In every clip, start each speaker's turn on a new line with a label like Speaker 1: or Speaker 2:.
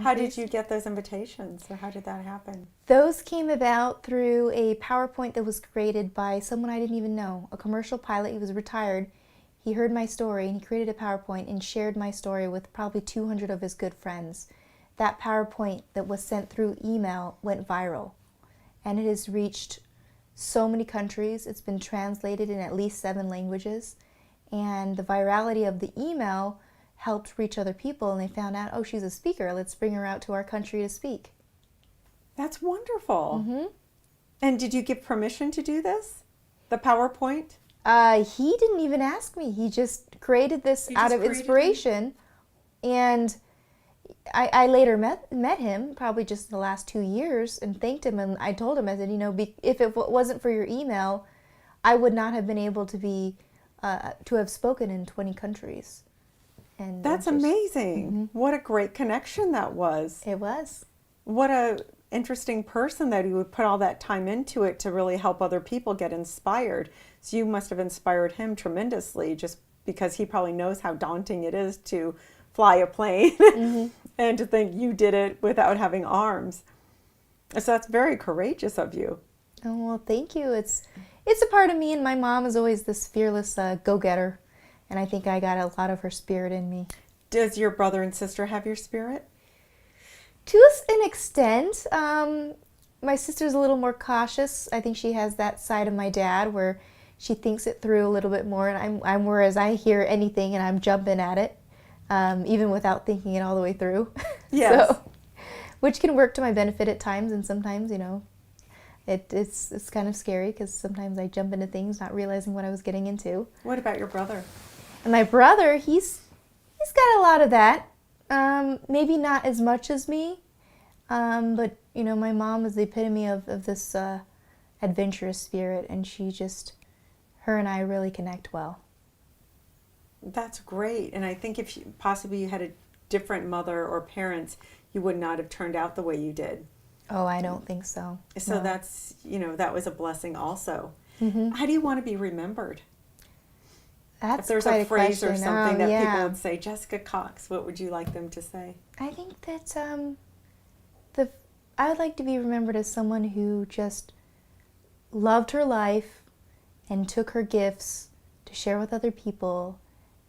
Speaker 1: countries.
Speaker 2: How did you get those invitations, or how did that happen?
Speaker 1: Those came about through a PowerPoint that was created by someone I didn't even know, a commercial pilot. He was retired. He heard my story and he created a PowerPoint and shared my story with probably 200 of his good friends. That PowerPoint that was sent through email went viral, and it has reached so many countries. It's been translated in at least 7 languages, and the virality of the email helped reach other people, and they found out, oh, she's a speaker. Let's bring her out to our country to speak.
Speaker 2: That's wonderful.
Speaker 1: Mm-hmm.
Speaker 2: And did you give permission to do this? The PowerPoint?
Speaker 1: He didn't even ask me. He just created this out of inspiration, and I later met him, probably just in the last 2 years, and thanked him. And I told him, I said, if it wasn't for your email, I would not have been able to have spoken in 20 countries. And
Speaker 2: that's amazing. Mm-hmm. What a great connection that was.
Speaker 1: It was.
Speaker 2: What a interesting person that he would put all that time into it to really help other people get inspired. So you must have inspired him tremendously, just because he probably knows how daunting it is to fly a plane mm-hmm. and to think you did it without having arms. So that's very courageous of you.
Speaker 1: Oh, well, thank you. It's a part of me, and my mom is always this fearless go-getter, and I think I got a lot of her spirit in me.
Speaker 2: Does your brother and sister have your spirit?
Speaker 1: To an extent. My sister's a little more cautious. I think she has that side of my dad where she thinks it through a little bit more, and I'm whereas I hear anything and I'm jumping at it, even without thinking it all the way through.
Speaker 2: Yes.
Speaker 1: So, which can work to my benefit at times, and sometimes, it's kind of scary because sometimes I jump into things not realizing what I was getting into.
Speaker 2: What about your brother?
Speaker 1: And my brother, he's got a lot of that. Maybe not as much as me, but my mom is the epitome of this adventurous spirit, and her and I really connect well.
Speaker 2: That's great. And I think if possibly you had a different mother or parents, you would not have turned out the way you did.
Speaker 1: Oh, I don't think so.
Speaker 2: So
Speaker 1: no.
Speaker 2: That's, that was a blessing also.
Speaker 1: Mm-hmm.
Speaker 2: How do you want to be remembered?
Speaker 1: That's
Speaker 2: if there's
Speaker 1: quite
Speaker 2: a phrase
Speaker 1: question.
Speaker 2: or something that
Speaker 1: yeah.
Speaker 2: people would say, Jessica Cox, what would you like them to say?
Speaker 1: I think that I would like to be remembered as someone who just loved her life and took her gifts to share with other people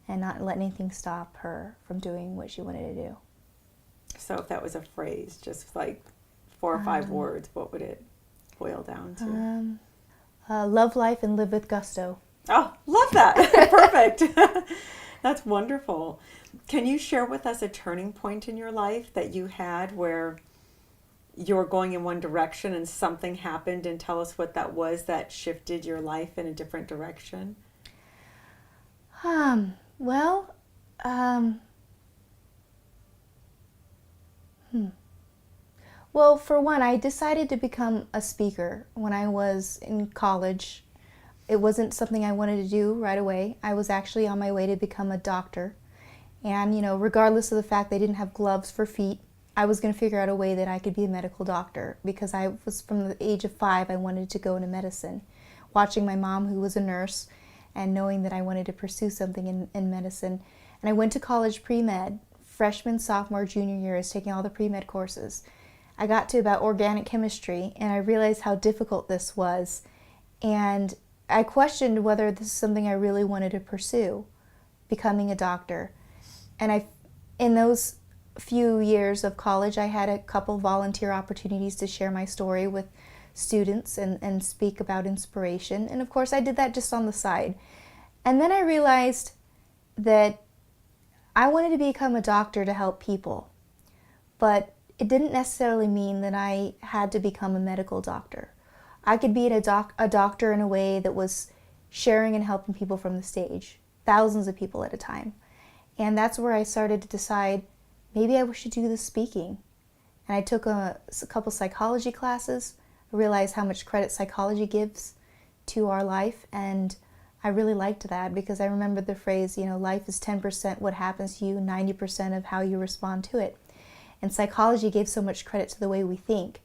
Speaker 1: and not let anything stop her from doing what she wanted to do.
Speaker 2: So if that was a phrase, just like 4 or 5 words, what would it boil down to?
Speaker 1: Love life and live with gusto.
Speaker 2: Oh, love that. Perfect. That's wonderful. Can you share with us a turning point in your life that you had where you were going in one direction and something happened, and tell us what that was that shifted your life in a different direction?
Speaker 1: Well, for one, I decided to become a speaker when I was in college. It wasn't something I wanted to do right away. I was actually on my way to become a doctor. And, regardless of the fact they didn't have gloves for feet, I was going to figure out a way that I could be a medical doctor, because I was, from the age of 5, I wanted to go into medicine. Watching my mom, who was a nurse, and knowing that I wanted to pursue something in medicine. And I went to college pre-med, freshman, sophomore, junior years, taking all the pre-med courses. I got to about organic chemistry, and I realized how difficult this was. And I questioned whether this is something I really wanted to pursue, becoming a doctor. And in those few years of college, I had a couple volunteer opportunities to share my story with students and speak about inspiration. And of course, I did that just on the side. And then I realized that I wanted to become a doctor to help people. But it didn't necessarily mean that I had to become a medical doctor. I could be a doctor in a way that was sharing and helping people from the stage, thousands of people at a time. And that's where I started to decide, maybe I should do the speaking. And I took a couple psychology classes. I realized how much credit psychology gives to our life, and I really liked that, because I remembered the phrase, life is 10% what happens to you, 90% of how you respond to it. And psychology gave so much credit to the way we think.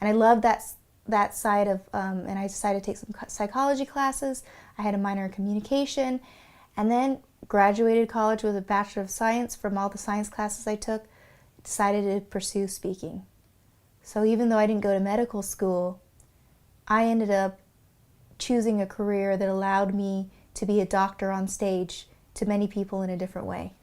Speaker 1: And I love that side of, and I decided to take some psychology classes. I had a minor in communication, and then graduated college with a Bachelor of Science from all the science classes I took. decided to pursue speaking. So even though I didn't go to medical school, I ended up choosing a career that allowed me to be a doctor on stage to many people in a different way.